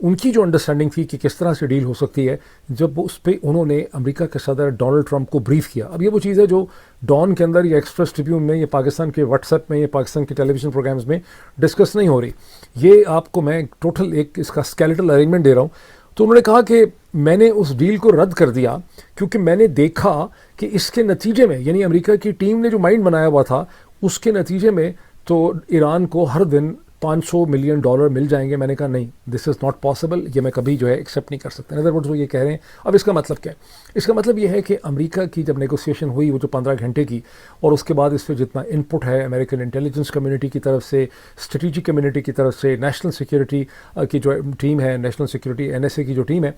ان کی جو انڈرسٹینڈنگ تھی کہ کس طرح سے ڈیل ہو سکتی ہے، جب اس پہ انہوں نے امریکہ کے صدر ڈونلڈ ٹرمپ کو بریف کیا. اب یہ وہ چیز ہے جو ڈان کے اندر یا ایکسپریس ٹریبیون میں یا پاکستان کے واٹس ایپ میں یا پاکستان کے ٹیلی ویژن پروگرامز میں ڈسکس نہیں ہو رہی. یہ آپ کو میں ٹوٹل ایک اس کا اسکیلیٹل ارینجمنٹ دے رہا ہوں. تو انہوں نے کہا کہ میں نے اس ڈیل کو رد کر دیا کیونکہ میں نے دیکھا کہ اس کے نتیجے میں، یعنی امریکہ کی ٹیم نے جو مائنڈ بنایا ہوا تھا اس کے نتیجے میں تو ایران کو ہر دن $500 ملین مل جائیں گے. میں نے کہا نہیں، دس از ناٹ پاسبل، یہ میں کبھی جو ہے ایکسیپٹ نہیں کر سکتا. ادر ورڈز وہ یہ کہہ رہے ہیں. اب اس کا مطلب کیا ہے؟ اس کا مطلب یہ ہے کہ امریکہ کی جب نیگوسیشن ہوئی وہ جو 15 گھنٹے کی، اور اس کے بعد اس پہ جتنا ان پٹ ہے امریکن انٹیلیجنس کمیونٹی کی طرف سے، اسٹریٹجک کمیونٹی کی طرف سے، نیشنل سیکورٹی کی جو ٹیم ہے، نیشنل سیکورٹی NSA کی جو ٹیم ہے،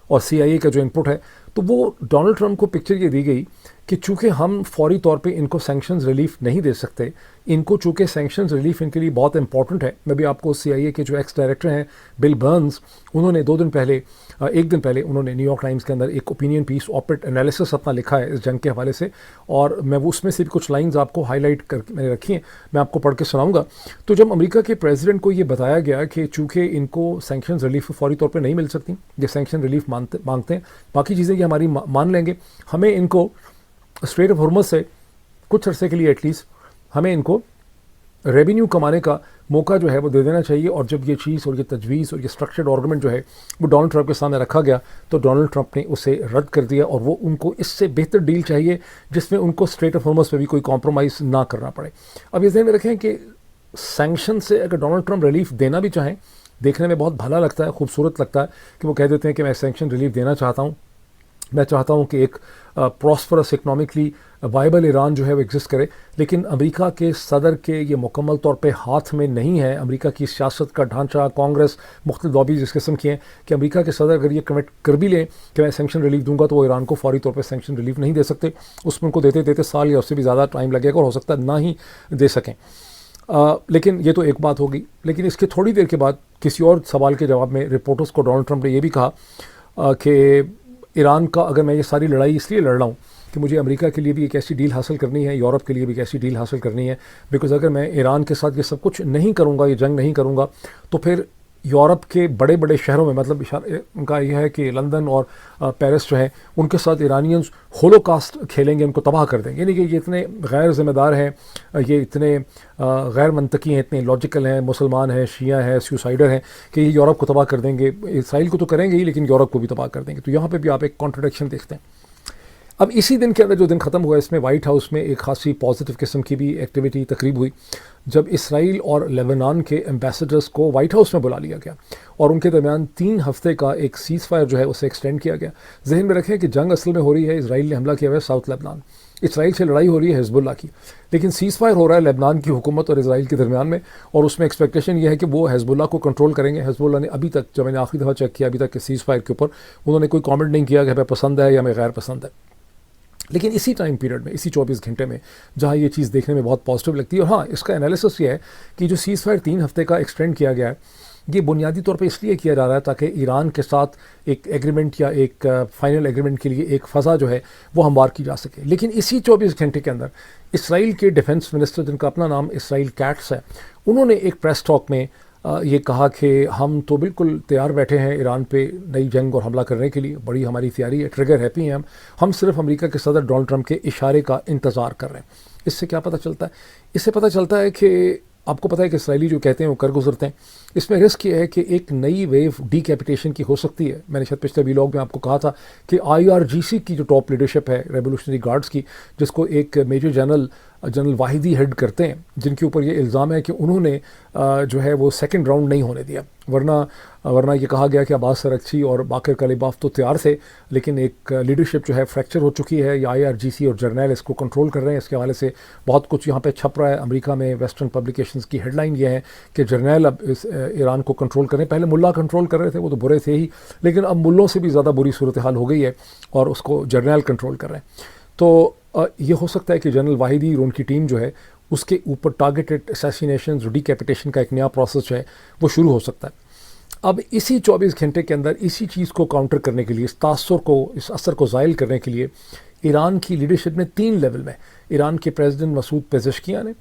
اور CIA کا جو ان پٹ ہے، تو وہ ڈونلڈ ٹرمپ کو پکچر یہ دی گئی کہ چونکہ ہم فوری طور پہ ان کو سینکشنز ریلیف نہیں دے سکتے، ان کو چونکہ سینکشنز ریلیف ان کے لیے بہت امپورٹنٹ ہے. میں بھی آپ کو CIA کے جو ایکس ڈائریکٹر ہیں بل برنز، انہوں نے ایک دن پہلے انہوں نے نیو یارک ٹائمز کے اندر ایک اوپینین پیس آپریٹ انالیسس اپنا لکھا ہے اس جنگ کے حوالے سے، اور میں وہ اس میں سے بھی کچھ لائنز آپ کو ہائی لائٹ کر کے میں نے رکھی ہیں، میں آپ کو پڑھ کے سناؤں گا. تو جب امریکہ کے پریزیڈنٹ کو یہ بتایا گیا کہ چونکہ ان کو سینکشنز ریلیف فوری طور پہ نہیں مل سکتی، یہ سینکشن ریلیف مانگتے ہیں، باقی چیزیں یہ ہماری مان لیں گے، ہمیں ان کو اسٹریٹ آف ہرمز سے کچھ عرصے کے لیے ایٹ لیسٹ ہمیں ان کو ریونیو کمانے کا موقع جو ہے وہ دے دینا چاہیے. اور جب یہ چیز اور یہ تجویز اور یہ اسٹرکچرڈ آرگومنٹ جو ہے وہ ڈونلڈ ٹرمپ کے سامنے رکھا گیا تو ڈونلڈ ٹرمپ نے اسے رد کر دیا، اور وہ ان کو اس سے بہتر ڈیل چاہیے جس میں ان کو اسٹریٹ آف ہرمز پہ بھی کوئی کمپرومائز نہ کرنا پڑے. اب یہ ذہن میں رکھیں کہ سینکشن سے اگر ڈونلڈ ٹرمپ ریلیف دینا بھی چاہیں، دیکھنے میں بہت بھلا لگتا ہے، خوبصورت لگتا ہے کہ وہ کہہ دیتے ہیں کہ میں سینکشن ریلیف دینا چاہتا ہوں، میں چاہتا ہوں کہ ایک پراسپرس اکنامکلی وائبل ایران جو ہے وہ ایگزسٹ کرے. لیکن امریکہ کے صدر کے یہ مکمل طور پہ ہاتھ میں نہیں ہے. امریکہ کی سیاست کا ڈھانچہ، کانگریس، مختلف لابیز اس قسم کی ہیں کہ امریکہ کے صدر اگر یہ کمٹ کر بھی لیں کہ میں سینکشن ریلیف دوں گا تو وہ ایران کو فوری طور پہ سینکشن ریلیف نہیں دے سکتے. اس میں ان کو دیتے سال یا اس سے بھی زیادہ ٹائم لگے گا، اور ہو سکتا ہے نہ ہی دے سکیں. لیکن یہ تو ایک بات ہوگی. لیکن اس کے تھوڑی دیر کے بعد کسی اور سوال کے جواب میں رپورٹرز کو ڈونلڈ ٹرمپ نے یہ بھی کہا کہ ایران کا اگر میں یہ ساری لڑائی اس لیے لڑ رہا ہوں کہ مجھے امریکہ کے لیے بھی ایک ایسی ڈیل حاصل کرنی ہے، یورپ کے لیے بھی ایک ایسی ڈیل حاصل کرنی ہے، بیکاز اگر میں ایران کے ساتھ یہ سب کچھ نہیں کروں گا، یہ جنگ نہیں کروں گا، تو پھر یورپ کے بڑے بڑے شہروں میں، مطلب ان کا یہ ہے کہ لندن اور پیرس جو ہیں ان کے ساتھ ایرانینز ہولو کاسٹ کھیلیں گے، ان کو تباہ کر دیں گے. یعنی کہ یہ اتنے غیر ذمہ دار ہیں، یہ اتنے غیر منطقی ہیں، اتنے لاجیکل ہیں، مسلمان ہیں، شیعہ ہیں، سیوسائڈر ہیں کہ یہ یورپ کو تباہ کر دیں گے. اسرائیل کو تو کریں گے ہی لیکن یورپ کو بھی تباہ کر دیں گے. تو یہاں پہ بھی آپ ایک کانٹرڈکشن دیکھتے ہیں. اب اسی دن کے اندر جو دن ختم ہوا، اس میں وائٹ ہاؤس میں ایک خاصی پازیٹیو قسم کی بھی ایکٹیویٹی تقریب ہوئی جب اسرائیل اور لیبنان کے ایمبیسڈرز کو وائٹ ہاؤس میں بلا لیا گیا اور ان کے درمیان 3 ہفتے کا ایک سیز فائر جو ہے اسے ایکسٹینڈ کیا گیا. ذہن میں رکھیں کہ جنگ اصل میں ہو رہی ہے، اسرائیل نے حملہ کیا ہوا ہے ساؤتھ لیبنان، اسرائیل سے لڑائی ہو رہی ہے حزب اللہ کی، لیکن سیز فائر ہو رہا ہے لیبنان کی حکومت اور اسرائیل کے درمیان میں، اور اس میں ایکسپیکٹیشن یہ ہے کہ وہ حزب اللہ کو کنٹرول کریں گے. حزب اللہ نے ابھی تک، جب میں نے آخری دفعہ چیک کیا، ابھی تک کہ سیز فائر کے اوپر انہوں نے کوئی کامنٹ نہیں کیا کہ ہمیں پسند ہے یا ہمیں غیر پسند ہے. لیکن اسی ٹائم پیریڈ میں، اسی 24 گھنٹے میں جہاں یہ چیز دیکھنے میں بہت پازیٹیو لگتی ہے، اور ہاں اس کا انالیسس یہ ہے کہ جو سیز فائر 3 ہفتے کا ایکسٹینڈ کیا گیا ہے یہ بنیادی طور پہ اس لیے کیا جا رہا ہے تاکہ ایران کے ساتھ ایک ایگریمنٹ یا ایک فائنل ایگریمنٹ کے لیے ایک فضا جو ہے وہ ہموار کی جا سکے. لیکن اسی 24 گھنٹے کے اندر اسرائیل کے ڈیفنس منسٹر، جن کا اپنا نام اسرائیل کیٹس ہے، انہوں نے ایک پریس ٹاک میں یہ کہا کہ ہم تو بالکل تیار بیٹھے ہیں ایران پہ نئی جنگ اور حملہ کرنے کے لیے، بڑی ہماری تیاری ہے، ٹریگر ہیپی ہیں ہم صرف امریکہ کے صدر ڈونلڈ ٹرمپ کے اشارے کا انتظار کر رہے ہیں. اس سے کیا پتہ چلتا ہے؟ اس سے پتہ چلتا ہے کہ آپ کو پتہ ہے کہ اسرائیلی جو کہتے ہیں وہ کر گزرتے ہیں. اس میں رسک یہ ہے کہ ایک نئی ویو ڈی کیپیٹیشن کی ہو سکتی ہے. میں نے شاید پچھلے ویلاگ میں آپ کو کہا تھا کہ IRGC کی جو ٹاپ لیڈرشپ ہے ریولیوشنری گارڈز کی، جس کو ایک میجر جنرل واحدی ہیڈ کرتے ہیں، جن کے اوپر یہ الزام ہے کہ انہوں نے جو ہے وہ سیکنڈ راؤنڈ نہیں ہونے دیا، ورنہ یہ کہا گیا کہ عباس سرکچی اور باقر کلیباف تو تیار تھے، لیکن ایک لیڈرشپ جو ہے فریکچر ہو چکی ہے، یا IRGC اور جرنیل اس کو کنٹرول کر رہے ہیں. اس کے حوالے سے بہت کچھ یہاں پہ چھپ رہا ہے امریکہ میں. ویسٹرن پبلیکیشنز کی ہیڈ لائن یہ ہے کہ جرنیل اب ایران کو کنٹرول کریں. پہلے ملا کنٹرول کر رہے تھے، وہ تو برے تھے ہی، لیکن اب ملوں سے بھی زیادہ بری صورتحال ہو گئی ہے اور اس کو جرنیل کنٹرول کر رہے ہیں. تو یہ ہو سکتا ہے کہ جنرل واحدی اور ان کی ٹیم جو ہے اس کے اوپر ٹارگیٹڈ اسیسینیشنز، ڈی کیپیٹیشن کا ایک نیا پروسیس جو ہے وہ شروع ہو سکتا ہے. اب اسی 24 گھنٹے کے اندر اسی چیز کو کاؤنٹر کرنے کے لیے، اس تاثر کو، اس اثر کو زائل کرنے کے لیے ایران کی لیڈرشپ نے 3 لیول میں، ایران کے پریزیڈنٹ مسعود پزشکیان نے،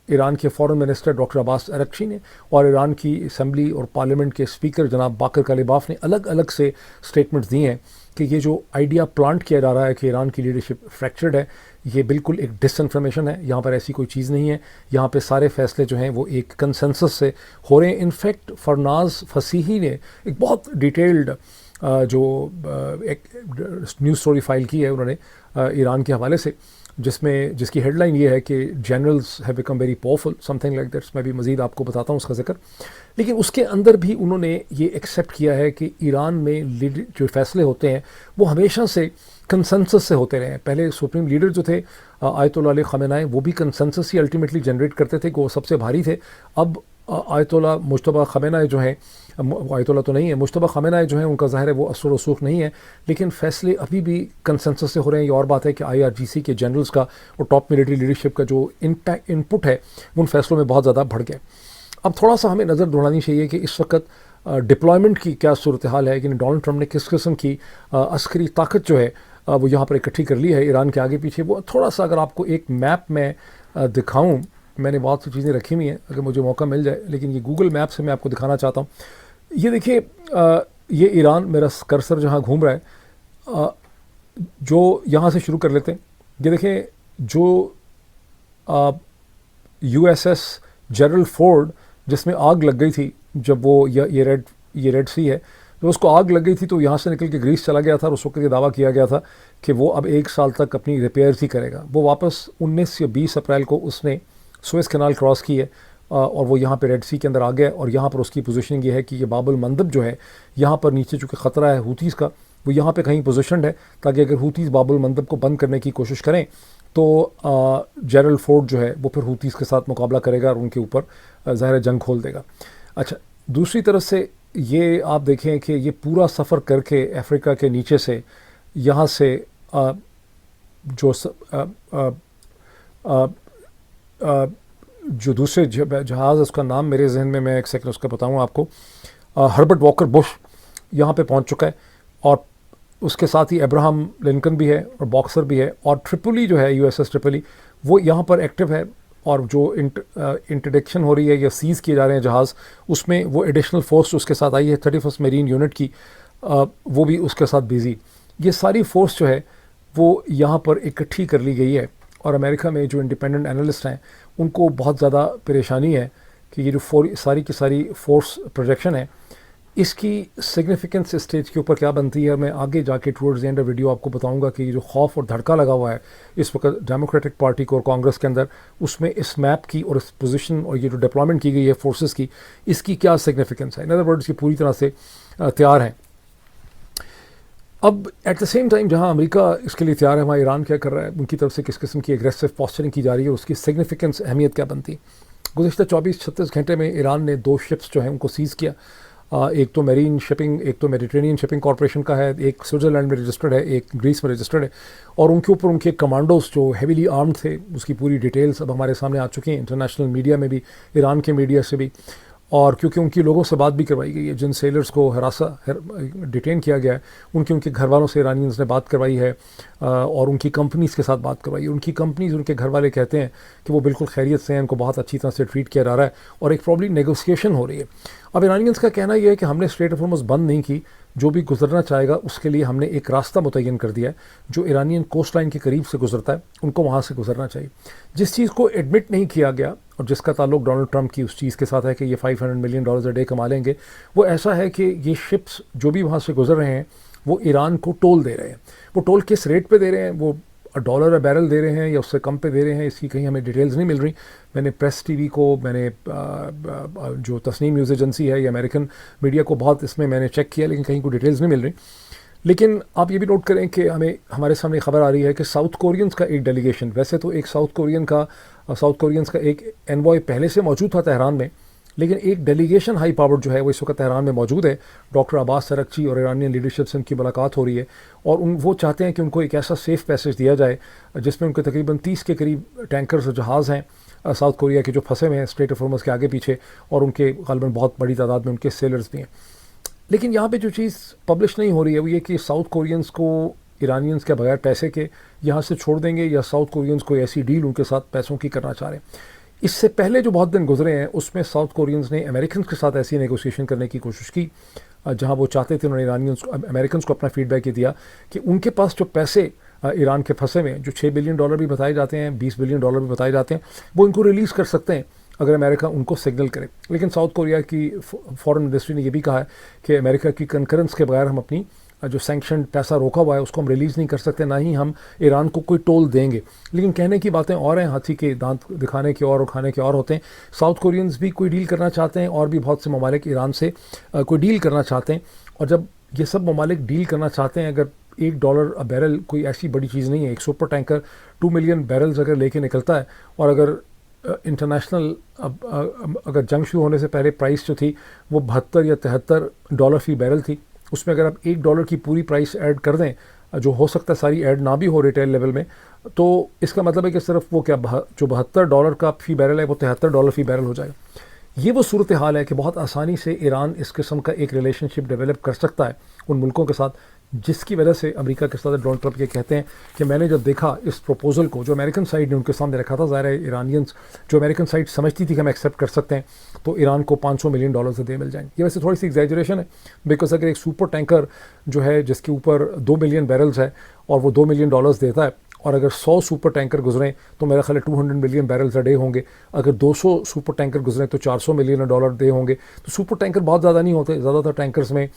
ایران کے فورن منسٹر ڈاکٹر عباس ارغچی نے اور ایران کی اسمبلی اور پارلیمنٹ کے اسپیکر جناب باقر کالیباف نے الگ الگ سے اسٹیٹمنٹس دی ہیں کہ یہ جو آئیڈیا پلانٹ کیا جا رہا ہے کہ ایران کی لیڈرشپ فریکچرڈ ہے، یہ بالکل ایک ڈس انفارمیشن ہے. یہاں پر ایسی کوئی چیز نہیں ہے. یہاں پہ سارے فیصلے جو ہیں وہ ایک کنسنسس سے ہو رہے ہیں. انفیکٹ فرناز فصیحی نے ایک بہت ڈیٹیلڈ جو ایک نیوز سٹوری فائل کی ہے انہوں نے ایران کے حوالے سے، جس کی ہیڈ لائن یہ ہے کہ generals have become very powerful, some thing like that's. میں بھی مزید آپ کو بتاتا ہوں اس کا ذکر. لیکن اس کے اندر بھی انہوں نے یہ ایکسیپٹ کیا ہے کہ ایران میں جو فیصلے ہوتے ہیں وہ ہمیشہ سے کنسنسس سے ہوتے رہے ہیں. پہلے سپریم لیڈر جو تھے آیت اللہ علی خامنہ ای، وہ بھی کنسنسس ہی الٹیمیٹلی جنریٹ کرتے تھے کہ وہ سب سے بھاری تھے. اب آیت اللہ مجتبیٰ خامنہ ای جو ہیں، آیت اللہ تو نہیں ہے، مجتبیٰ خامنہ ای جو ہیں ان کا ظاہر ہے وہ اثر و رسوخ نہیں ہے، لیکن فیصلے ابھی بھی کنسنسس سے ہو رہے ہیں. یہ اور بات ہے کہ IRGC کے جنرلز کا اور ٹاپ ملٹری لیڈرشپ کا جو انپٹ ہے ان فیصلوں میں بہت زیادہ بڑھ گئے. اب تھوڑا سا ہمیں نظر دوڑانی چاہیے کہ اس وقت ڈپلائمنٹ کی کیا صورتحال ہے، یعنی ڈونلڈ ٹرمپ نے کس قسم کی عسکری طاقت جو ہے وہ یہاں پر اکٹھی کر لی ہے ایران کے آگے پیچھے. وہ تھوڑا سا اگر آپ کو ایک میپ میں دکھاؤں، میں نے بہت سی چیزیں رکھی ہوئی ہیں اگر مجھے موقع مل جائے، لیکن یہ گوگل میپ سے میں آپ کو دکھانا چاہتا ہوں. یہ دیکھیے، یہ ایران، میرا کرسر جہاں گھوم رہا ہے، جو یہاں سے شروع کر لیتے ہیں. یہ دیکھیں، جو USS جیرلڈ فورڈ جس میں آگ لگ گئی تھی جب وہ یہ ریڈ سی ہے، جب اس کو آگ لگ گئی تھی تو یہاں سے نکل کے گریس چلا گیا تھا، اور اس وقت یہ دعویٰ کیا گیا تھا کہ وہ اب 1 سال تک اپنی ریپیئرز ہی کرے گا. وہ واپس 19 یا 20 اپریل کو اس نے سوئس کینال کراس کی ہے، اور وہ یہاں پہ ریڈ سی کے اندر آ گیا. اور یہاں پر اس کی پوزیشننگ یہ ہے کہ یہ باب المندب جو ہے، یہاں پر نیچے چونکہ خطرہ ہے ہوتیز کا، وہ یہاں پہ کہیں پوزیشنڈ ہے تاکہ اگر ہوتیز باب المندب کو بند کرنے کی کوشش کریں تو جیرلڈ فورڈ جو ہے وہ پھر ہوتیز کے ساتھ مقابلہ کرے گا اور ان کے اوپر ظاہر جنگ کھول دے گا. اچھا، دوسری طرف سے یہ آپ دیکھیں کہ یہ پورا سفر کر کے افریقہ کے نیچے سے یہاں سے جو دوسرے جہاز، اس کا نام میرے ذہن میں ایک سیکنڈ اس کا بتاؤں آپ کو، ہربرٹ واکر بش یہاں پہ پہنچ چکا ہے، اور اس کے ساتھ ہی ابراہم لنکن بھی ہے اور باکسر بھی ہے. اور ٹرپلی جو ہے USS ٹرپلی وہ یہاں پر ایکٹیو ہے، اور جو انٹرڈکشن ہو رہی ہے یا سیز کیے جا رہے ہیں جہاز، اس میں وہ ایڈیشنل فورس اس کے ساتھ آئی ہے 31 میرین یونٹ کی، وہ بھی اس کے ساتھ بیزی. یہ ساری فورس جو ہے وہ یہاں پر اکٹھی کر لی گئی ہے. اور امریکہ میں جو انڈیپینڈنٹ انالسٹ ہیں ان کو بہت زیادہ پریشانی ہے کہ یہ جو ساری کی ساری فورس پروجیکشن ہے، اس کی سگنیفیکنس اسٹیج کے اوپر کیا بنتی ہے. میں آگے جا کے towards the end of video آپ کو بتاؤں گا کہ یہ جو خوف اور دھڑکا لگا ہوا ہے اس وقت ڈیموکریٹک پارٹی کو اور کانگریس کے اندر، اس میں اس میپ کی اور اس پوزیشن اور یہ جو ڈپلائمنٹ کی گئی ہے فورسز کی، اس کی کیا سگنیفیکنس ہے. ان ادر ورڈز یہ پوری طرح سے تیار ہیں. اب ایٹ دا سیم ٹائم جہاں امریکہ اس کے لیے تیار ہے، وہاں ایران کیا کر رہا ہے، ان کی طرف سے کس قسم کی ایگریسو پوسچرنگ کی جا رہی ہے، اور اس کی سگنیفیکنس اہمیت کیا بنتی. گزشتہ 24-36 گھنٹے میں ایران نے 2 شپس جو ہیں ان کو سیز کیا. ایک تو میرین شپنگ، ایک تو میڈیٹرینین شپنگ کارپوریشن کا ہے، ایک سوئٹزرلینڈ میں رجسٹرڈ ہے، ایک گریس میں رجسٹرڈ ہے. اور ان کے اوپر ان کے کمانڈوز جو ہیویلی آرمڈ تھے، اس کی پوری ڈیٹیلز اب ہمارے سامنے آ چکی ہیں، انٹرنیشنل میڈیا میں بھی، ایران کے میڈیا سے بھی. اور کیونکہ ان کی لوگوں سے بات بھی کروائی گئی ہے، جن سیلرز کو ڈیٹین کیا گیا ہے ان کے گھر والوں سے ایرانیز نے بات کروائی ہے، اور ان کی کمپنیز کے ساتھ بات کروائی ہے. ان کی کمپنیز، ان کے گھر والے کہتے ہیں کہ وہ بالکل خیریت سے ہیں، ان کو بہت اچھی طرح سے ٹریٹ کیا جا رہا ہے، اور ایک پرابلی نیگوسیشن ہو رہی ہے. اب ایرانیز کا کہنا یہ ہے کہ ہم نے اسٹریٹ آف ہارمز بند نہیں کی، جو بھی گزرنا چاہے گا اس کے لیے ہم نے ایک راستہ متعین کر دیا ہے. جو ایرانین کوسٹ لائن کے قریب سے گزرتا ہے ان کو وہاں سے گزرنا چاہیے. جس چیز کو ایڈمٹ نہیں کیا گیا اور جس کا تعلق ڈونلڈ ٹرمپ کی اس چیز کے ساتھ ہے کہ یہ $500 ملین اے ڈے کما لیں گے، وہ ایسا ہے کہ یہ شپس جو بھی وہاں سے گزر رہے ہیں وہ ایران کو ٹول دے رہے ہیں. وہ ٹول کس ریٹ پہ دے رہے ہیں، وہ $1 بیرل دے رہے ہیں یا اس سے کم پہ دے رہے ہیں، اس کی کہیں ہمیں ڈیٹیلز نہیں مل رہی. میں نے پریس ٹی وی کو، میں نے جو تسنیم نیوز ایجنسی ہے یا امریکن میڈیا کو بہت اس میں نے چیک کیا، لیکن کہیں کوئی ڈیٹیلز نہیں مل رہی. لیکن آپ یہ بھی نوٹ کریں کہ ہمارے سامنے خبر آ رہی ہے کہ ساؤتھ کورینز کا ایک ڈیلیگیشن، ویسے تو ایک ساؤتھ کورینز کا ایک انوائے پہلے سے موجود تھا تہران میں، لیکن ایک ڈیلیگیشن ہائی پاورڈ جو ہے وہ اس وقت تہران میں موجود ہے. ڈاکٹر عباس ارغچی اور ایرانین لیڈرشپ سے ان کی ملاقات ہو رہی ہے، اور وہ چاہتے ہیں کہ ان کو ایک ایسا سیف پیسج دیا جائے جس میں ان کے تقریباً 30 کے قریب ٹینکرز اور جہاز ہیں ساؤتھ کوریا کے جو پھنسے ہوئے ہیں اسٹریٹ آف ہارمز کے آگے پیچھے، اور ان کے غالباً بہت بڑی تعداد میں ان کے سیلرز بھی ہیں. لیکن یہاں پہ جو چیز پبلش نہیں ہو رہی ہے وہ یہ کہ ساؤتھ کورینز کو ایرانینز کے بغیر پیسے کے یہاں سے چھوڑ دیں گے، یا ساؤتھ کورینز کو ایسی ڈیل ان کے ساتھ پیسوں کی کرنا چاہ رہے ہیں. اس سے پہلے جو بہت دن گزرے ہیں اس میں ساؤتھ کورینز نے امریکنز کے ساتھ ایسی نیگوسیشن کرنے کی کوشش کی جہاں وہ چاہتے تھے. انہوں نے امریکنز کو اپنا فیڈ بیک یہ دیا کہ ان کے پاس جو پیسے ایران کے پھنسے میں جو $6 بلین بھی بتائے جاتے ہیں, $20 بلین بھی بتائے جاتے ہیں, وہ ان کو ریلیز کر سکتے ہیں اگر امریکہ ان کو سگنل کرے. لیکن ساؤتھ کوریا کی فورن منسٹری نے یہ بھی کہا ہے کہ امریکہ کی کنکرنس کے بغیر ہم اپنی جو سینکشن پیسہ روکا ہوا ہے اس کو ہم ریلیز نہیں کر سکتے, نہ ہی ہم ایران کو کوئی ٹول دیں گے. لیکن کہنے کی باتیں اور ہیں, ہاتھی کے دانت دکھانے کے اور کھانے کے اور ہوتے ہیں. ساؤتھ کورینز بھی کوئی ڈیل کرنا چاہتے ہیں اور بھی بہت سے ممالک ایران سے کوئی ڈیل کرنا چاہتے ہیں. اور جب یہ سب ممالک ڈیل کرنا چاہتے ہیں, اگر $1 بیرل کوئی ایسی بڑی چیز نہیں ہے, ایک سپر ٹینکر 2 ملین بیرلز اگر لے کے نکلتا ہے, اور اگر انٹرنیشنل اگر جنگ شروع ہونے سے پہلے پرائس جو تھی وہ $72 یا $73 فی بیرل تھی, اس میں اگر آپ $1 کی پوری پرائس ایڈ کر دیں, جو ہو سکتا ہے ساری ایڈ نہ بھی ہو ریٹیل لیول میں, تو اس کا مطلب ہے کہ صرف وہ کیا جو $72 کا فی بیرل ہے وہ $73 فی بیرل ہو جائے گا. یہ وہ صورتحال ہے کہ بہت آسانی سے ایران اس قسم کا ایک ریلیشن شپ ڈیولپ کر سکتا ہے ان ملکوں کے ساتھ, جس کی وجہ سے امریکہ کے صدر ڈونلڈ ٹرمپ یہ کہتے ہیں کہ میں نے جب دیکھا اس پروپوزل کو جو امریکن سائڈ نے ان کے سامنے رکھا تھا, ظاہر ہے ایرانینز جو امریکن سائڈ سمجھتی تھی کہ ہم ایکسیپٹ کر سکتے ہیں, تو ایران کو $500 ملین سے دے مل جائیں گے. یہ ویسے تھوڑی سی ایگزیجریشن ہے, بیکاز اگر ایک سپر ٹینکر جو ہے جس کے اوپر 2 ملین بیرلز ہے اور وہ $2 ملین دیتا ہے, اور اگر 100 سپر ٹینکر گزریں تو میرا خیال ہے 200 ملین بیرلز ڈے ہوں گے. اگر 200 سپر ٹینکر گزریں تو $400 ملین ڈے ہوں گے. تو سپر ٹینکر بہت زیادہ نہیں ہوتے, زیادہ تر ٹینکرز میں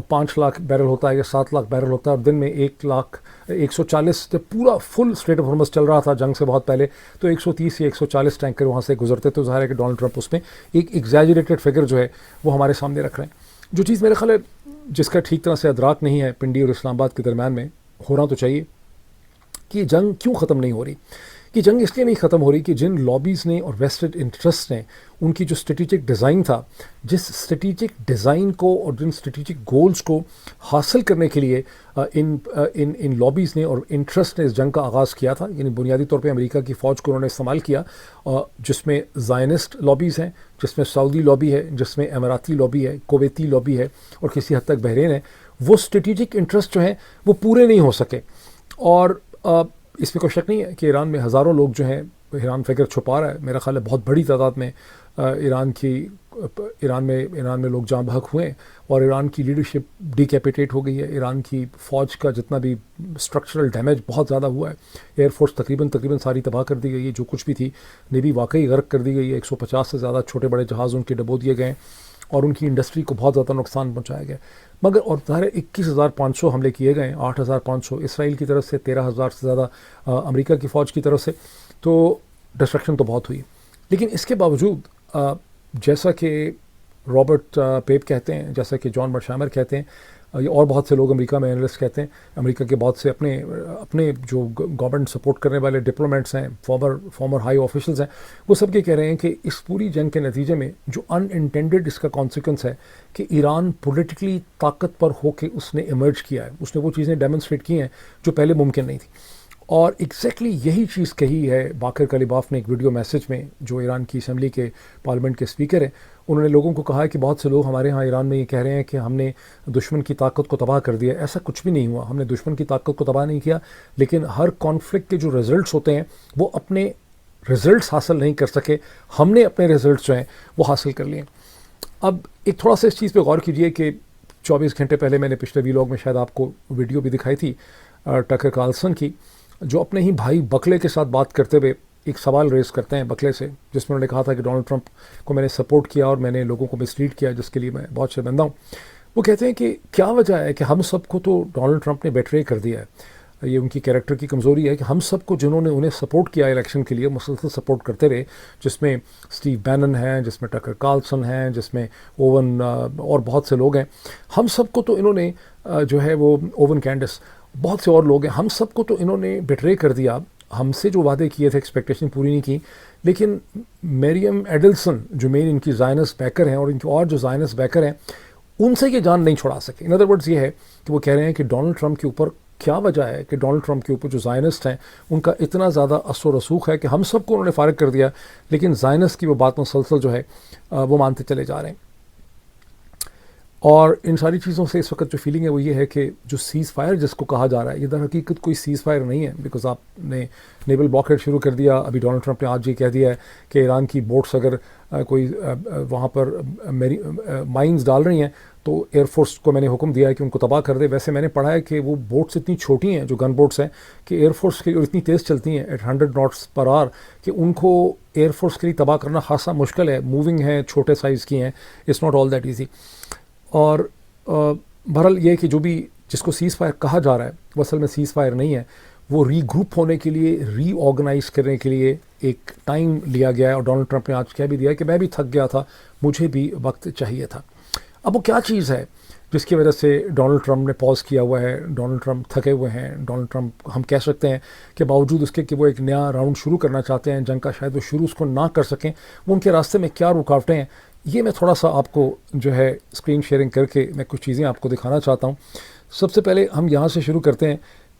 5 لاکھ بیرل ہوتا ہے یا 7 لاکھ بیرل ہوتا ہے, اور دن میں 140 جب پورا فل اسٹریٹ آف ہارمز چل رہا تھا جنگ سے بہت پہلے, تو 130 یا 140 ٹینکر وہاں سے گزرتے. تو ظاہر ہے کہ ڈونلڈ ٹرمپ اس میں ایک ایگزیجریٹڈ فگر جو ہے وہ ہمارے سامنے رکھ رہے ہیں. جو چیز میرے خیال ہے جس کا ٹھیک طرح سے ادراک نہیں ہے پنڈی اور اسلام آباد کے درمیان میں, ہونا تو چاہیے کہ یہ جنگ کیوں ختم نہیں ہو رہی. کہ جنگ اس لیے نہیں ختم ہو رہی کہ جن لابیز نے اور ویسٹڈ انٹرسٹ نے ان کی جو اسٹریٹجک ڈیزائن تھا, جس اسٹریٹجک ڈیزائن کو اور جن اسٹریٹجک گولز کو حاصل کرنے کے لیے ان لابیز نے اور انٹرسٹ نے اس جنگ کا آغاز کیا تھا, یعنی بنیادی طور پہ امریکہ کی فوج کو انہوں نے استعمال کیا, جس میں زائنسٹ لابیز ہیں, جس میں سعودی لابی ہے, جس میں اماراتی لابی ہے, کویتی لابی ہے, اور کسی حد تک بحرین ہے. وہ اسٹریٹجک انٹرسٹ جو ہیں وہ پورے نہیں ہو سکے. اور اس میں کوئی شک نہیں ہے کہ ایران میں ہزاروں لوگ جو ہیں, ایران فگر چھپا رہا ہے, میرا خیال ہے بہت بڑی تعداد میں ایران میں لوگ جاں بحق ہوئے, اور ایران کی لیڈرشپ ڈیکیپیٹیٹ ہو گئی ہے. ایران کی فوج کا جتنا بھی اسٹرکچرل ڈیمیج بہت زیادہ ہوا ہے. ایئر فورس تقریباً ساری تباہ کر دی گئی ہے, جو کچھ بھی تھی. نیوی واقعی غرق کر دی گئی ہے, 150 سے زیادہ چھوٹے بڑے جہاز ان کے ڈبو دیے گئے ہیں, اور ان کی انڈسٹری کو بہت زیادہ نقصان پہنچایا گیا. مگر اور ظاہر 21,500 حملے کیے گئے ہیں, 8,500 اسرائیل کی طرف سے, 13,000 سے زیادہ امریکہ کی فوج کی طرف سے. تو ڈسٹرکشن تو بہت ہوئی. لیکن اس کے باوجود جیسا کہ رابرٹ پیپ کہتے ہیں, جیسا کہ جان برشامر کہتے ہیں, اور بہت سے لوگ امریکہ میں اینالسٹ کہتے ہیں, امریکہ کے بہت سے اپنے جو گورنمنٹ سپورٹ کرنے والے ڈپلومیٹس ہیں, فارمر ہائی آفیشلز ہیں, وہ سب یہ کہہ رہے ہیں کہ اس پوری جنگ کے نتیجے میں جو ان انٹینڈڈ اس کا کانسیکوینس ہے کہ ایران پولیٹیکلی طاقت پر ہو کے اس نے ایمرج کیا ہے, اس نے وہ چیزیں ڈیمونسٹریٹ کی ہیں جو پہلے ممکن نہیں تھی. اور ایگزیکٹلی یہی چیز کہی ہے باقر کلیباف نے ایک ویڈیو میسیج میں, جو ایران کی اسمبلی کے پارلیمنٹ کے اسپیکر ہیں. انہوں نے لوگوں کو کہا ہے کہ بہت سے لوگ ہمارے ہاں ایران میں یہ کہہ رہے ہیں کہ ہم نے دشمن کی طاقت کو تباہ کر دیا. ایسا کچھ بھی نہیں ہوا, ہم نے دشمن کی طاقت کو تباہ نہیں کیا, لیکن ہر کانفلکٹ کے جو رزلٹس ہوتے ہیں وہ اپنے رزلٹس حاصل نہیں کر سکے, ہم نے اپنے رزلٹس جو ہیں وہ حاصل کر لیے. اب ایک تھوڑا سا اس چیز پہ غور کیجئے کہ 24 گھنٹے پہلے میں نے پچھلے ویلاگ میں شاید آپ کو ویڈیو بھی دکھائی تھی ٹکر کارلسن کی, جو اپنے ہی بھائی بکلے کے ساتھ بات کرتے ہوئے ایک سوال ریز کرتے ہیں بکلے سے, جس میں انہوں نے کہا تھا کہ ڈونلڈ ٹرمپ کو میں نے سپورٹ کیا اور میں نے لوگوں کو مسلیڈ کیا, جس کے لیے میں بہت شرمندہ ہوں. وہ کہتے ہیں کہ کیا وجہ ہے کہ ہم سب کو تو ڈونلڈ ٹرمپ نے بیٹرے کر دیا ہے. یہ ان کی کیریکٹر کی کمزوری ہے کہ ہم سب کو جنہوں نے انہیں سپورٹ کیا الیکشن کے لیے, مسلسل سپورٹ کرتے رہے, جس میں اسٹیو بینن ہیں, جس میں ٹکر کارلسن ہیں, جس میں اوون اور بہت سے لوگ ہیں, ہم سب کو تو انہوں نے جو ہے وہ اوون کینڈس, بہت سے اور لوگ ہیں, ہم سب کو تو انہوں نے بیٹرے کر دیا. ہم سے جو وعدے کیے تھے ایکسپیکٹیشن پوری نہیں کی. لیکن میریم ایڈلسن جو مین ان کی زائنس بیکر ہیں, اور ان کے اور جو زائنس بیکر ہیں, ان سے یہ جان نہیں چھڑا سکے. ان ادر ورڈز یہ ہے کہ وہ کہہ رہے ہیں کہ ڈونلڈ ٹرمپ کے اوپر کیا وجہ ہے کہ ڈونلڈ ٹرمپ کے اوپر جو زائنسٹ ہیں ان کا اتنا زیادہ اثر و رسوخ ہے کہ ہم سب کو انہوں نے فارغ کر دیا, لیکن زائنس کی وہ بات مسلسل جو ہے وہ مانتے چلے جا رہے ہیں. اور ان ساری چیزوں سے اس وقت جو فیلنگ ہے وہ یہ ہے کہ جو سیز فائر جس کو کہا جا رہا ہے یہ در حقیقت کوئی سیز فائر نہیں ہے، بیکاز آپ نے نیول بلاکیڈ شروع کر دیا. ابھی ڈونلڈ ٹرمپ نے آج یہ کہہ دیا ہے کہ ایران کی بوٹس اگر کوئی وہاں پر مائنز ڈال رہی ہیں تو ایئر فورس کو میں نے حکم دیا ہے کہ ان کو تباہ کر دے. ویسے میں نے پڑھا ہے کہ وہ بوٹس اتنی چھوٹی ہیں جو گن بوٹس ہیں کہ ایئر فورس کی اور اتنی تیز چلتی ہیں ایٹ 100 ناٹس پر آور کہ ان کو ایئر فورس کے لیے تباہ کرنا خاصا مشکل ہے. موونگ ہیں، چھوٹے سائز کی ہیں، it's not all that easy. اور بہرحال یہ کہ جو بھی جس کو سیز فائر کہا جا رہا ہے وہ اصل میں سیز فائر نہیں ہے. وہ ری گروپ ہونے کے لیے، ری آرگنائز کرنے کے لیے ایک ٹائم لیا گیا ہے. اور ڈونلڈ ٹرمپ نے آج کہہ بھی دیا کہ میں بھی تھک گیا تھا، مجھے بھی وقت چاہیے تھا. اب وہ کیا چیز ہے جس کی وجہ سے ڈونلڈ ٹرمپ نے پاز کیا ہوا ہے، ڈونلڈ ٹرمپ تھکے ہوئے ہیں. ڈونلڈ ٹرمپ ہم کہہ سکتے ہیں کہ باوجود اس کے کہ وہ ایک نیا راؤنڈ شروع کرنا چاہتے ہیں جنگ کا، شاید وہ شروع اس کو نہ کر سکیں. وہ ان کے راستے میں کیا رکاوٹیں ہیں یہ میں تھوڑا سا آپ کو جو ہے اسکرین شیئرنگ کر کے میں کچھ چیزیں آپ کو دکھانا چاہتا ہوں. سب سے پہلے ہم یہاں سے شروع کرتے ہیں.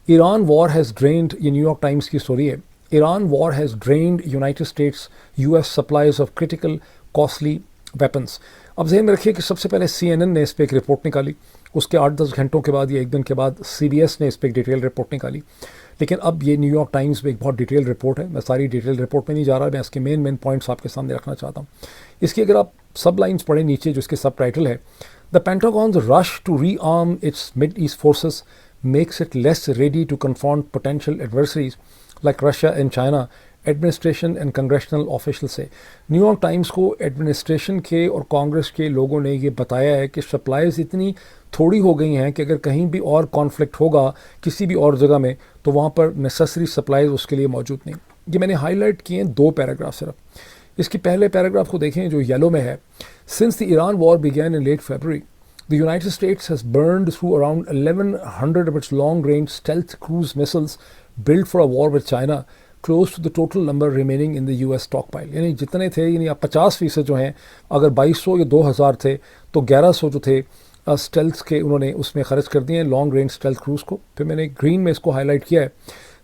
ایران وار ہیز ڈرینڈ، یہ نیو یارک ٹائمز کی سٹوری ہے. Iran war has drained United States U S supplies of critical costly weapons. اب ذہن میں رکھیے کہ سب سے پہلے CNN نے اس پہ ایک رپورٹ نکالی، اس کے 8-10 گھنٹوں کے بعد یا ایک دن کے بعد CBS نے اس پہ ایک ڈیٹیل رپورٹ نکالی. لیکن اب یہ نیو یارک ٹائمز میں ایک بہت ڈیٹیل رپورٹ ہے. میں ساری ڈیٹیل رپورٹ میں نہیں جا رہا، میں اس کے مین پوائنٹس آپ کے سامنے رکھنا چاہتا ہوں. اس کی اگر آپ سب لائنز پڑھیں نیچے جو اس کے سب ٹائٹل ہے، the Pentagon's rush to rearm its Mideast forces makes it less ready to confront potential adversaries like Russia and China, administration and congressional official سے. نیو یارک ٹائمز کو administration کے اور کانگریس کے لوگوں نے یہ بتایا ہے کہ سپلائیز اتنی تھوڑی ہو گئی ہیں کہ اگر کہیں بھی اور کانفلکٹ ہوگا کسی بھی اور جگہ میں تو وہاں پر نیسیسری سپلائیز اس کے لیے موجود نہیں. یہ میں نے ہائی لائٹ کیے ہیں 2 پیراگراف صرف. اس کی پہلے پیراگراف کو دیکھیں جو یلو میں ہے. Since the Iran war began in late February the United States has burned through around 1,100 of its long-range stealth cruise missiles built for a war with China, close to the total number remaining in the US stockpile. یعنی جتنے تھے، یعنی آپ 50% جو ہیں، اگر 2,200 یا 2,000 تھے تو 1,100 جو تھے اسٹیلتھ کے انہوں نے اس میں خرچ کر دیے ہیں لانگ رینج اسٹیلتھ کروز کو. پھر میں نے گرین میں اس کو ہائی لائٹ کیا ہے.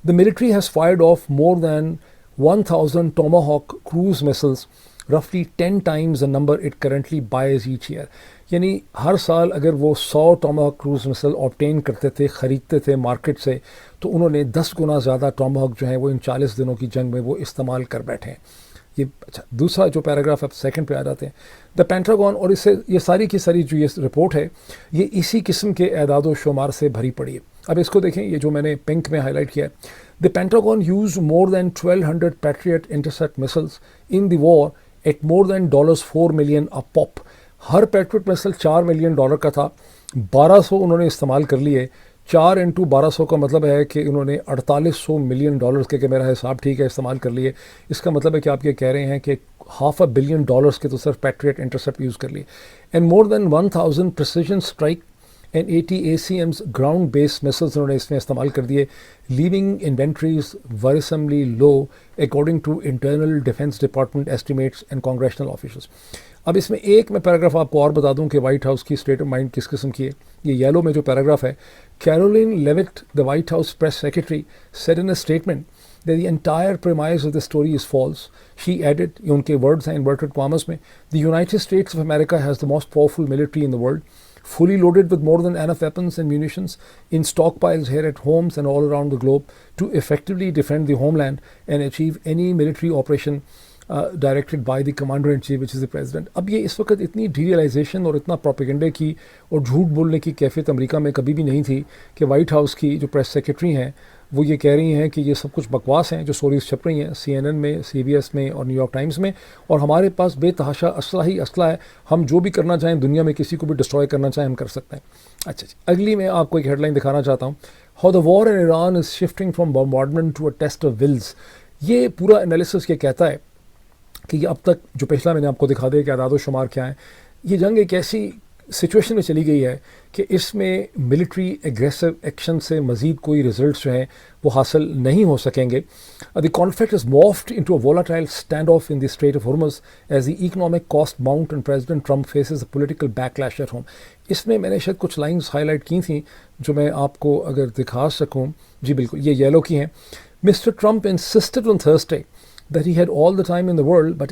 The military has fired off more than 1,000 Tomahawk cruise missiles, roughly 10 times the number it currently buys each year. یعنی ہر سال اگر وہ 100 ٹاماہاک کروز مسل آبٹین کرتے تھے، خریدتے تھے مارکیٹ سے، تو انہوں نے 10 گنا زیادہ ٹاماہاک جو ہیں وہ ان 40 دنوں کی جنگ میں وہ استعمال کر بیٹھے ہیں. یہ اچھا دوسرا جو پیراگراف اب سیکنڈ پہ آ جاتے ہیں. دا پینٹاگون، اور اس سے یہ ساری کی ساری جو یہ رپورٹ ہے یہ اسی قسم کے اعداد و شمار سے بھری پڑی ہے. اب اس کو دیکھیں، یہ جو میں نے پنک میں ہائی لائٹ کیا ہے. The Pentagon use more than 1,200 Patriot intercept missiles in the war at more than $4 million a pop. ہر پیٹریٹ مسل $4 million کا تھا. 1200 انہوں نے استعمال کر لیے. 4 into 1200 کا مطلب ہے کہ انہوں نے $4,800 million کے، کہ میرا حساب ٹھیک ہے، استعمال کر لیے. اس کا مطلب ہے کہ آپ یہ کہہ رہے ہیں کہ $500 million کے تو صرف پیٹریٹ انٹرسیپٹ یوز کر لیے. And more than 1,000 precision strike and 80 ACMs ground base missiles انہوں نے اس میں استعمال کر دیے. Leaving inventories worrisomely low according to internal defence department estimates and congressional officials. اب اس میں ایک میں پیراگراف آپ کو اور بتا دوں کہ وائٹ ہاؤس کی اسٹیٹ آف مائنڈ کس قسم کی ہے. یہ یلو میں جو پیراگراف ہے، Karoline Leavitt the White House press secretary said in a statement that the entire premise of the story is false. She added, یہ ان کے words ہیں inverted commas میں, the United States of America has the most powerful military in the world, fully loaded with more than enough weapons and munitions in stockpiles here at homes and all around the globe to effectively defend the homeland and achieve any military operation directed by the commander in chief which is the president. اب یہ اس وقت اتنی ڈیریلائزیشن اور اتنا پروپیگنڈے کی اور جھوٹ بولنے کی کیفیت امریکہ میں کبھی بھی نہیں تھی کہ وائٹ ہاؤس کی جو پریس سیکرٹری ہیں وہ یہ کہہ رہی ہیں کہ یہ سب کچھ بکواس ہیں جو سٹوریز چھپ رہی ہیں CNN میں، CBS میں اور نیو یارک ٹائمز میں، اور ہمارے پاس بے تحاشا اسلحہ ہی اسلحہ ہے، ہم جو بھی کرنا چاہیں دنیا میں کسی کو بھی ڈسٹروائے کرنا چاہیں ہم کر سکتے ہیں. اچھا جی، اگلی میں آپ کو ایک ہیڈ لائن دکھانا چاہتا ہوں. How the war in Iran is shifting from bombardment to a test of wills. یہ پورا انالیسس یہ کہتا ہے کہ یہ اب تک جو پچھلا میں نے آپ کو دکھا دیا کہ اعداد و شمار کیا ہیں، یہ جنگ ایک ایسی سچویشن میں چلی گئی ہے کہ اس میں ملٹری ایگریسو ایکشن سے مزید کوئی ریزلٹس جو ہیں وہ حاصل نہیں ہو سکیں گے. The conflict is morphed into a volatile standoff in the strait of Hormuz as the economic cost mount and president Trump faces a political backlash at home. اس میں نے شاید کچھ لائنز ہائی لائٹ کی تھیں جو میں آپ کو اگر دکھا سکوں. جی بالکل، یہ یلو کی ہیں. Mr Trump insisted on Thursday that he had all the time in the world, but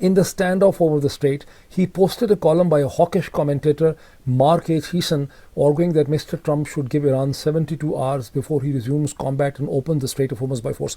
In the standoff over the strait, he posted a column by a hawkish commentator, Mark H. Heeson, arguing that Mr. Trump should give Iran 72 hours before he resumes combat and opens the Strait of Hormuz by force.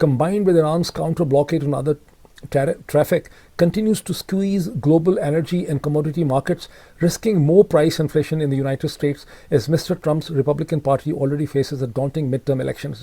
combined with Iran's counter blockade on other traffic continues to squeeze global energy and commodity markets, risking more price inflation in the United States as Mr. Trump's Republican Party already faces a daunting midterm elections.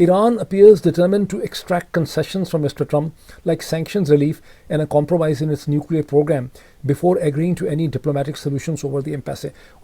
Iran appears determined to extract concessions from Mr. Trump, like sanctions relief and a compromise in its nuclear program, before agreeing to any diplomatic solutions over the impasse.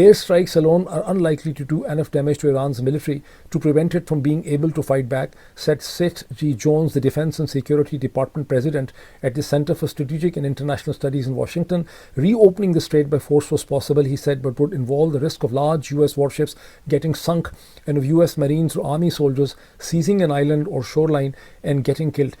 Air strikes alone are unlikely to do enough damage to Iran's military to prevent it from being able to fight back, said Seth G. Jones, the Defense and Security Department president at the Center for Strategic and International Studies in Washington. Reopening the strait by force was possible, he said, but would involve the risk of large U.S. warships getting sunk and of U.S. Marines or Army soldiers seizing an island or shoreline and getting killed.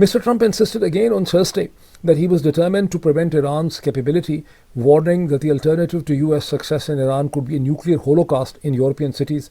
Mr. Trump insisted again on Thursday that he was determined to prevent Iran's capability, warning that the alternative to US success in Iran could be a nuclear holocaust in European cities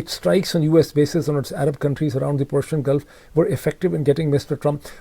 Its strikes on US bases on its Arab countries around the Persian Gulf were effective in getting Mr. Trump.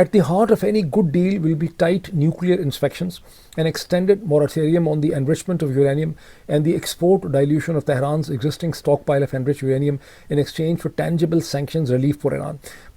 At the heart of any good deal will be tight nuclear inspections, an extended moratorium on the enrichment of uranium, and the export or dilution of Tehran's existing stockpile of enriched uranium in exchange for tangible sanctions relief for Iran.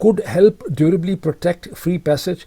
could help durably protect free passage,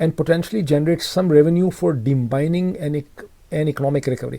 and potentially generate some revenue for demining and economic recovery.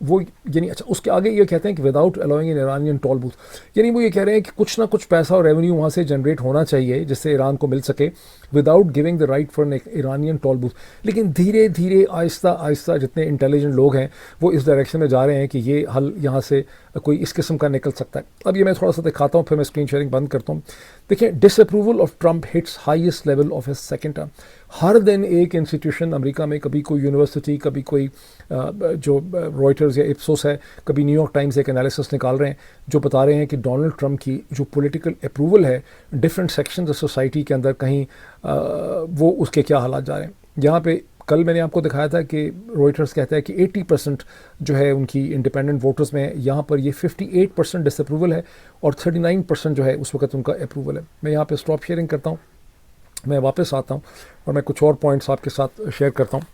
وہ یعنی اچھا اس کے آگے یہ کہتے ہیں کہ without allowing ان Iranian toll both, یعنی وہ یہ کہہ رہے ہیں کہ کچھ نہ کچھ پیسہ اور ریونیو وہاں سے جنریٹ ہونا چاہیے جس سے ایران کو مل سکے without giving the right for Iranian toll booth. لیکن دھیرے دھیرے آہستہ آہستہ جتنے انٹیلیجنٹ لوگ ہیں وہ اس ڈائریکشن میں جا رہے ہیں کہ یہ حل یہاں سے کوئی اس قسم کا نکل سکتا ہے. اب یہ میں تھوڑا سا دکھاتا ہوں پھر میں اسکرین شیئرنگ بند کرتا ہوں. دیکھیں disapproval of Trump hits highest level of his second term. ہر دن ایک انسٹیٹیوشن امریکہ میں، کبھی کوئی یونیورسٹی، کبھی کوئی جو رائٹرز یا اپسوس ہے، کبھی نیو یارک ٹائمز ایک انالیسس نکال رہے ہیں جو بتا رہے ہیں کہ ڈونلڈ ٹرمپ کی جو پولیٹیکل اپروول ہے ڈفرینٹ سیکشنز آف سوسائٹی کے اندر کہیں وہ اس کے کیا حالات جا رہے ہیں. یہاں پہ کل میں نے آپ کو دکھایا تھا کہ روئٹرز کہتا ہے کہ 80% جو ہے ان کی انڈیپینڈنٹ ووٹرز میں ہے. یہاں پر یہ 58% ڈس اپروول ہے اور 39% جو ہے اس وقت ان کا اپروول ہے. میں یہاں پہ اسٹاپ شیئرنگ کرتا ہوں، میں واپس آتا ہوں اور میں کچھ اور پوائنٹس آپ کے ساتھ شیئر کرتا ہوں.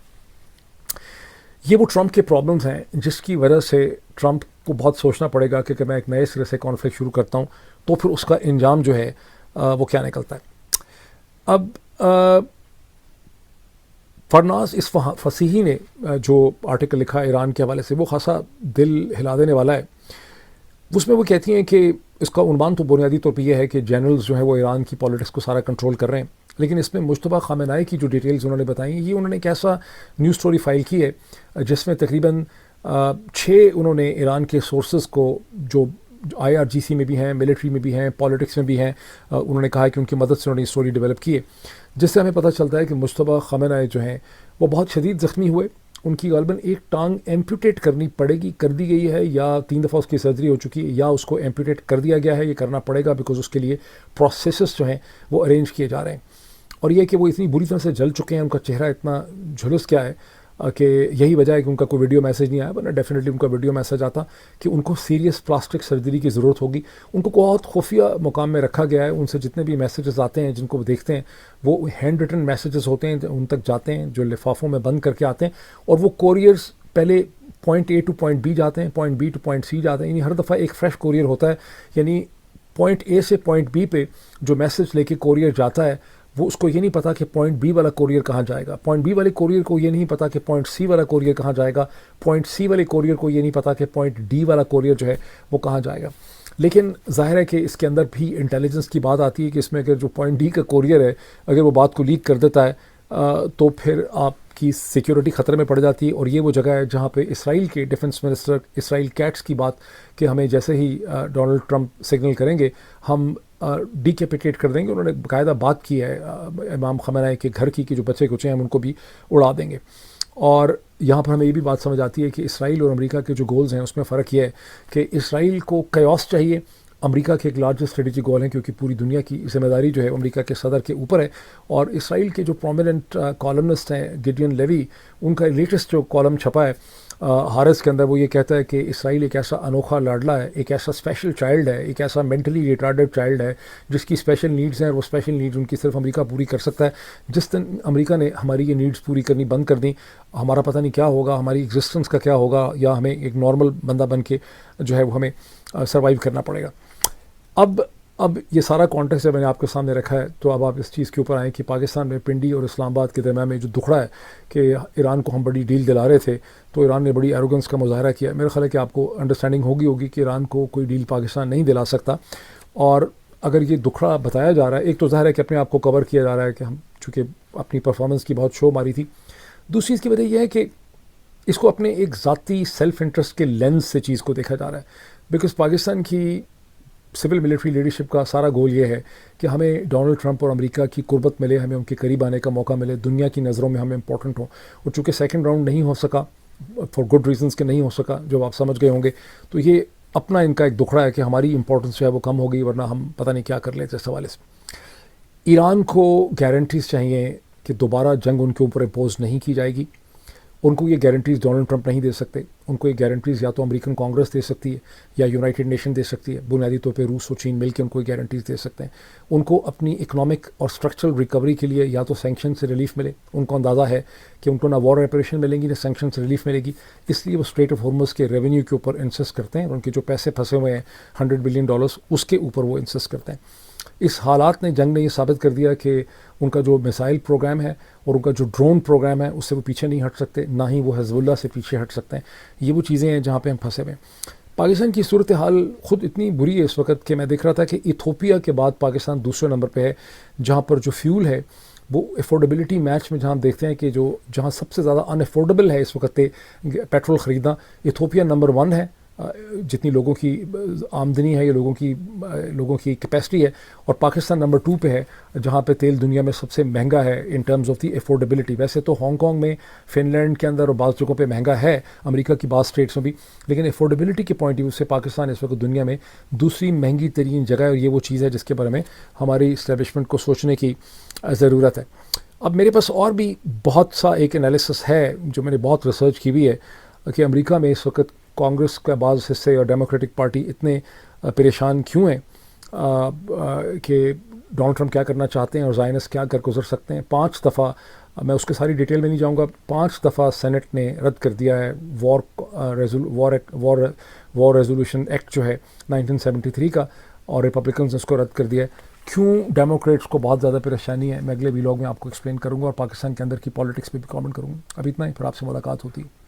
یہ وہ ٹرمپ کے پرابلمز ہیں جس کی وجہ سے ٹرمپ کو بہت سوچنا پڑے گا کہ میں ایک نئے سرے سے کانفلکٹ شروع کرتا ہوں تو پھر اس کا انجام جو ہے وہ کیا نکلتا ہے. اب فرناز اس فصیحی نے جو آرٹیکل لکھا ایران کے حوالے سے وہ خاصا دل ہلا دینے والا ہے. اس میں وہ کہتی ہیں کہ اس کا عنوان تو بنیادی طور پہ یہ ہے کہ جنرلز جو ہیں وہ ایران کی پالیٹکس کو سارا کنٹرول کر رہے ہیں، لیکن اس میں مجتبیٰ خامنہئی کی جو ڈیٹیلز انہوں نے بتائی ہیں، یہ انہوں نے ایک ایسا نیوز سٹوری فائل کی ہے جس میں تقریباً 6 انہوں نے ایران کے سورسز کو جو IRGC میں بھی ہیں، ملٹری میں بھی ہیں، پالیٹکس میں بھی ہیں، انہوں نے کہا ہے کہ ان کی مدد سے انہوں نے اسٹوری ڈیولپ کی ہے، جس سے ہمیں پتہ چلتا ہے کہ مجتبیٰ خامنہئی جو ہیں وہ بہت شدید زخمی ہوئے. ان کی غالباً ایک ٹانگ ایمپوٹیٹ کرنی پڑے گی، کر دی گئی ہے، یا 3 دفعہ اس کی سرجری ہو چکی ہے، یا اس کو ایمپوٹیٹ کر دیا گیا ہے. یہ کرنا پڑے گا بیکاز اس کے لیے پروسیسز جو ہیں وہ ارینج کیے جا رہے ہیں. اور یہ کہ وہ اتنی بری طرح سے جل چکے ہیں، ان کا چہرہ اتنا جھلس گیا ہے کہ یہی وجہ ہے کہ ان کا کوئی ویڈیو میسیج نہیں آیا، ورنہ ڈیفینیٹلی ان کا ویڈیو میسیج آتا کہ ان کو سیریس پلاسٹک سرجری کی ضرورت ہوگی. ان کو بہت خفیہ مقام میں رکھا گیا ہے. ان سے جتنے بھی میسیجز آتے ہیں جن کو وہ دیکھتے ہیں وہ ہینڈ ریٹن میسیجز ہوتے ہیں، ان تک جاتے ہیں جو لفافوں میں بند کر کے آتے ہیں، اور وہ کوریئرز پہلے point A to point B جاتے ہیں، point B to point C جاتے ہیں. یعنی ہر دفعہ ایک فریش کوریئر ہوتا ہے. یعنی پوائنٹ A سے پوائنٹ B پہ جو میسیج لے کے کوریئر جاتا ہے وہ اس کو یہ نہیں پتا کہ پوائنٹ B والا کوریئر کہاں جائے گا، پوائنٹ B والے کوریئر کو یہ نہیں پتا کہ پوائنٹ C والا کوریئر کہاں جائے گا، پوائنٹ C والے کوریئر کو یہ نہیں پتا کہ پوائنٹ D والا کوریئر جو ہے وہ کہاں جائے گا. لیکن ظاہر ہے کہ اس کے اندر بھی انٹیلیجنس کی بات آتی ہے کہ اس میں اگر جو پوائنٹ D کا کوریئر ہے اگر وہ بات کو لیک کر دیتا ہے تو پھر آپ کی سیکیورٹی خطرے میں پڑ جاتی ہے. اور یہ وہ جگہ ہے جہاں پہ اسرائیل کے ڈیفنس منسٹر اسرائیل کیٹس کی بات کہ ہمیں جیسے ہی ڈونلڈ ٹرمپ سگنل کریں گے ہم ڈیکیپیٹیٹ کر دیں گے. انہوں نے باقاعدہ بات کی ہے امام خامنہئی کے گھر کی کہ جو بچے کچے ہیں ہم ان کو بھی اڑا دیں گے. اور یہاں پر ہمیں یہ بھی بات سمجھ آتی ہے کہ اسرائیل اور امریکہ کے جو گولز ہیں اس میں فرق یہ ہے کہ اسرائیل کو کیوس چاہیے، امریکہ کے ایک لارجسٹ اسٹریٹجک گول ہیں کیونکہ پوری دنیا کی ذمہ داری جو ہے امریکہ کے صدر کے اوپر ہے. اور اسرائیل کے جو پرومیننٹ کالمنسٹ ہیں گیڈین لیوی، ان کا لیٹسٹ جو کالم چھپا ہے ہارس کے اندر وہ یہ کہتا ہے کہ اسرائیل ایک ایسا انوکھا لاڈلا ہے، ایک ایسا اسپیشل چائلڈ ہے، ایک ایسا مینٹلی ریٹارڈڈ چائلڈ ہے جس کی اسپیشل نیڈز ہیں، اور وہ اسپیشل نیڈز ان کی صرف امریکہ پوری کر سکتا ہے. جس دن امریکہ نے ہماری یہ نیڈز پوری کرنی بند کر دیں ہمارا پتہ نہیں کیا ہوگا، ہماری ایگزسٹنس کا کیا ہوگا، یا ہمیں ایک نارمل بندہ بن کے جو ہے وہ ہمیں سروائیو کرنا پڑے گا. اب یہ سارا کانٹیکسٹ جب میں نے آپ کے سامنے رکھا ہے تو اب آپ اس چیز کے اوپر آئیں کہ پاکستان میں پنڈی اور اسلام آباد کے درمیان میں جو دکھڑا ہے کہ ایران کو ہم بڑی ڈیل دلا رہے تھے تو ایران نے بڑی ایروگنس کا مظاہرہ کیا. میرا خیال ہے کہ آپ کو انڈرسٹینڈنگ ہوگی کہ ایران کو کوئی ڈیل پاکستان نہیں دلا سکتا. اور اگر یہ دکھڑا بتایا جا رہا ہے، ایک تو ظاہر ہے کہ اپنے آپ کو کور کیا جا رہا ہے کہ ہم چونکہ اپنی پرفارمنس کی بہت شو ماری تھی. دوسری چیز کی وجہ یہ ہے کہ اس کو اپنے ایک ذاتی سیلف انٹرسٹ کے لینس سے چیز کو دیکھا جا رہا ہے. بیکاز پاکستان کی سول ملٹری لیڈرشپ کا سارا گول یہ ہے کہ ہمیں ڈونلڈ ٹرمپ اور امریکہ کی قربت ملے، ہمیں ان کے قریب آنے کا موقع ملے، دنیا کی نظروں میں ہم امپورٹنٹ ہوں. اور چونکہ سیکنڈ راؤنڈ نہیں ہو سکا فار گڈ ریزنس کہ نہیں ہو سکا جو آپ سمجھ گئے ہوں گے، تو یہ اپنا ان کا ایک دکھڑا ہے کہ ہماری امپورٹنس جو ہے وہ کم ہو گئی، ورنہ ہم پتہ نہیں کیا کر لیتے. اس حوالے سے ایران کو گارنٹیز چاہیے کہ دوبارہ جنگ ان کے اوپر امپوز نہیں کی جائے گی. ان کو یہ گارنٹیز ڈونلڈ ٹرمپ نہیں دے سکتے. ان کو یہ گارنٹیز یا تو امریکن کانگریس دے سکتی ہے یا یونائٹڈ نیشن دے سکتی ہے. بنیادی طور پہ روس اور چین مل کے ان کو یہ گارنٹیز دے سکتے ہیں. ان کو اپنی اکنامک اور اسٹرکچرل ریکوری کے لیے یا تو سینکشن سے ریلیف ملے. ان کو اندازہ ہے کہ ان کو نہ وار ریپریشن ملیں گی نہ سینکشن سے ریلیف ملے گی، اس لیے وہ اسٹریٹ آف ہارمز کے ریونیو کے اوپر انسسٹ کرتے ہیں، اور ان کے جو پیسے پھنسے ہوئے ہیں $100 بلین اس کے اوپر وہ انسسٹ کرتے ہیں. اس حالات نے جنگ نے یہ ثابت کر دیا کہ ان کا جو میسائل پروگرام ہے اور ان کا جو ڈرون پروگرام ہے اس سے وہ پیچھے نہیں ہٹ سکتے، نہ ہی وہ حزب اللہ سے پیچھے ہٹ سکتے ہیں. یہ وہ چیزیں ہیں جہاں پہ ہم پھنسے ہوئے ہیں. پاکستان کی صورتحال خود اتنی بری ہے اس وقت کہ میں دیکھ رہا تھا کہ ایتھوپیا کے بعد پاکستان دوسرے نمبر پہ ہے، جہاں پر جو فیول ہے وہ افورڈیبلٹی میچ میں جہاں ہم دیکھتے ہیں کہ جہاں سب سے زیادہ ان افورڈیبل ہے اس وقت پیٹرول خریدنا، ایتھوپیا نمبر 1 ہے جتنی لوگوں کی آمدنی ہے یا لوگوں کی کیپیسٹی ہے، اور پاکستان نمبر 2 پہ ہے جہاں پہ تیل دنیا میں سب سے مہنگا ہے in terms of the affordability. ویسے تو ہانگ کانگ میں، فن لینڈ کے اندر اور بعض جگہوں پہ مہنگا ہے، امریکہ کی بعض اسٹیٹس میں بھی، لیکن افورڈیبلٹی کے پوائنٹ آف ویو سے پاکستان اس وقت دنیا میں دوسری مہنگی ترین جگہ ہے، اور یہ وہ چیز ہے جس کے بارے میں ہماری اسٹیبلشمنٹ کو سوچنے کی ضرورت ہے. اب میرے پاس اور بھی بہت سا ایک انالیسس ہے جو میں نے بہت ریسرچ کی ہوئی ہے کہ امریکہ میں اس وقت کانگریس کا بعض حصے اور ڈیموکریٹک پارٹی اتنے پریشان کیوں ہیں کہ ڈونلڈ ٹرمپ کیا کرنا چاہتے ہیں اور زائنس کیا کر گزر سکتے ہیں. 5 دفعہ، میں اس کے ساری ڈیٹیل میں نہیں جاؤں گا، 5 دفعہ سینٹ نے رد کر دیا ہے وار ریزولوشن ایکٹ جو ہے 1973 کا، اور ریپبلکنز نے اس کو رد کر دیا ہے. کیوں ڈیموکریٹس کو بہت زیادہ پریشانی ہے، میں اگلے ویلاگ میں آپ کو ایکسپلین کروں گا، اور پاکستان کے اندر کی پالیٹکس پہ بھی کامنٹ کروں گا. اب اتنا ہی، پھر آپ سے ملاقات ہوتی ہے.